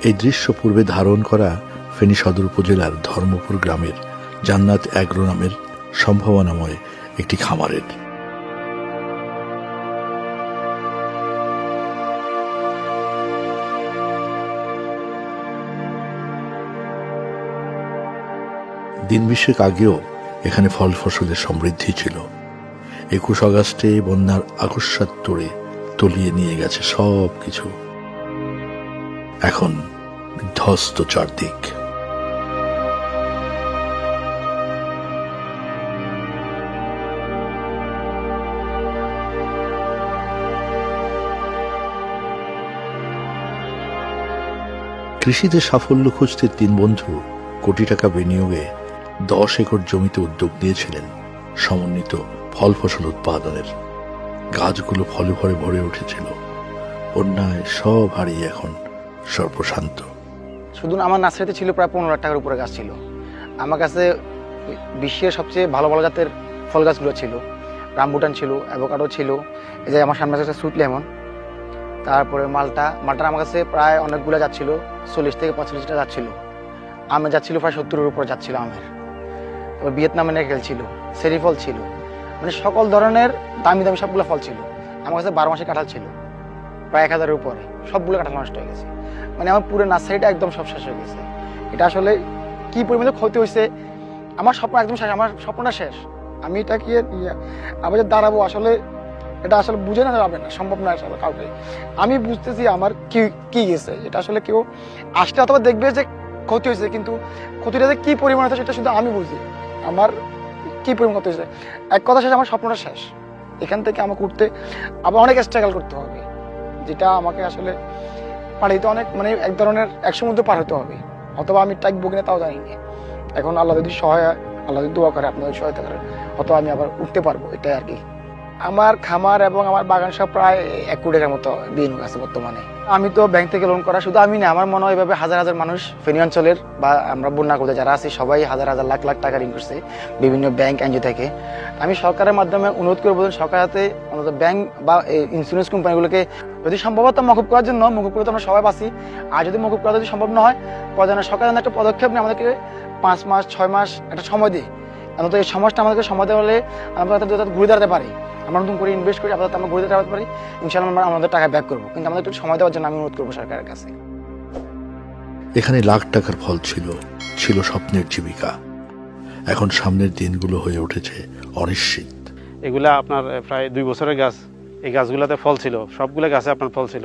এই দৃশ্য পূর্বে ধারণ করা ফেনী সদর উপজেলার ধর্মপুর গ্রামের জান্নাত অ্যাগ্রো নামের সম্ভাবনাময় একটি খামারের। দিন 20 আগেও এখানে ফল ফসলের সমৃদ্ধি ছিল। 21 আগস্টে বন্যার আকস্মাত তোড়ে তলিয়ে নিয়ে গেছে সব কিছু। এখন বিধ্বস্ত চারদিক। কৃষিতে সাফল্য খুঁজতে 3 বন্ধু কোটি টাকা বিনিয়োগে 10 একর জমিতে উদ্যোগ নিয়েছিলেন সমন্বিত ফল ফসল উৎপাদনের। গাছগুলো ফলে ভরে ভরে উঠেছিল। বন্যায় সব হারিয়ে এখন সর্বশান্ত। শুধু আমার নার্সারিতে ছিল প্রায় 15 লাখ টাকার উপরে গাছ ছিল। আমার কাছে বিশ্বের সবচেয়ে ভালো ভালো জাতের ফল গাছগুলো ছিল। রামবুটান ছিল, অ্যাভোকাডো ছিল, এই যে আমার সামনে আছে সুইট লেমন, তারপরে মালটার আমার কাছে প্রায় অনেকগুলো যাচ্ছিল, 40 থেকে 45টা যাচ্ছিল। আমের যাচ্ছিল প্রায় 70-এর উপরে যাচ্ছিল আমের। তারপর ভিয়েতনামের নারকেল ছিল, সেরি ফল ছিল, মানে সকল ধরনের দামি দামি সবগুলো ফল ছিল। আমার কাছে 12 মাসে কাঁঠাল ছিল প্রায় 1000-এর উপরে। সবগুলো কাঁঠাল নষ্ট হয়ে গেছে, মানে আমার পুরো নার্সারিটা একদম সব শেষ হয়ে গেছে। এটা আসলে কি পরিমাণে ক্ষতি হয়েছে, আমার স্বপ্ন একদম শেষ, আমার স্বপ্নটা শেষ। আমি এটা কি আবার যে দাঁড়াবো, আসলে এটা আসলে বুঝে না যাবে না, সম্ভব না আসলে কাউকে। আমি বুঝতেছি আমার কি গেছে, এটা আসলে কেউ আসলে অথবা দেখবে যে ক্ষতি হয়েছে, কিন্তু ক্ষতিটা যে কি পরিমাণ হয়েছে সেটা শুধু আমি বুঝি। আমার কি পরিমাণ ক্ষতি হয়েছে, এক কথা শেষ, আমার স্বপ্নটা শেষ। এখান থেকে আমাকে উঠতে আবার অনেক স্ট্রাগল করতে হবে, যেটা আমাকে আসলে পাড়াইতে অনেক, মানে এক ধরনের 100 মধ্যে পার হতে হবে, অথবা আমি টাইকবো কিনা তাও জানি না। এখন আল্লাহ যদি সহায়, আল্লাহ যদি দোয়া করে, আপনাদের সহায়তা করেন, অথবা আমি আবার উঠতে পারবো, এটাই আর কি। আমার খামার এবং আমার বাগান সব প্রায় 1 কোটি টাকার মতো বিনিয়োগ আছে বর্তমানে। আমি তো ব্যাংক থেকে লোন করা, শুধু আমি না, আমার মনে হয় এভাবে হাজার হাজার মানুষ ফেনী অঞ্চলের বা আমরা বন্যা করতে যারা আছি সবাই হাজার হাজার লাখ লাখ টাকা ঋণ করছে বিভিন্ন ব্যাংক এনজিও থেকে। আমি সরকারের মাধ্যমে অনুরোধ করে বলুন, সরকার হাতে অন্তত ব্যাংক বা ইন্স্যুরেন্স কোম্পানিগুলোকে যদি সম্ভবত মকুব করার জন্য, মকুব করে তো আমরা সবাই বাঁচি, আর যদি মকুব করা যদি সম্ভব না হয়, সরকার একটা পদক্ষেপ নিয়ে আমাদেরকে 5 মাস 6 মাস একটা সময় দিই। অন্তত এই সমাজটা আমাদেরকে সময় দেওয়া হলে আমরা ঘুরে দাঁড়াতে পারি, আমরা নতুন করে ইনভেস্ট করি, আপাতত আমরা ঘুরে দাঁড়াতে পারি, ইনশাআল্লাহ আমরা আমাদের টাকা ব্যাক করবো। কিন্তু আমাদের একটু সময় দেওয়ার জন্য আমি অনুরোধ করবো সরকারের কাছে। এখানে লাখ টাকার ফল ছিল স্বপ্নের জীবিকা। এখন সামনের দিনগুলো হয়ে উঠেছে অনিশ্চিত। এগুলা আপনার প্রায় 2 বছরের গাছ, এই গাছগুলোতে ফল ছিল, সবগুলো গাছে আপনার ফল ছিল।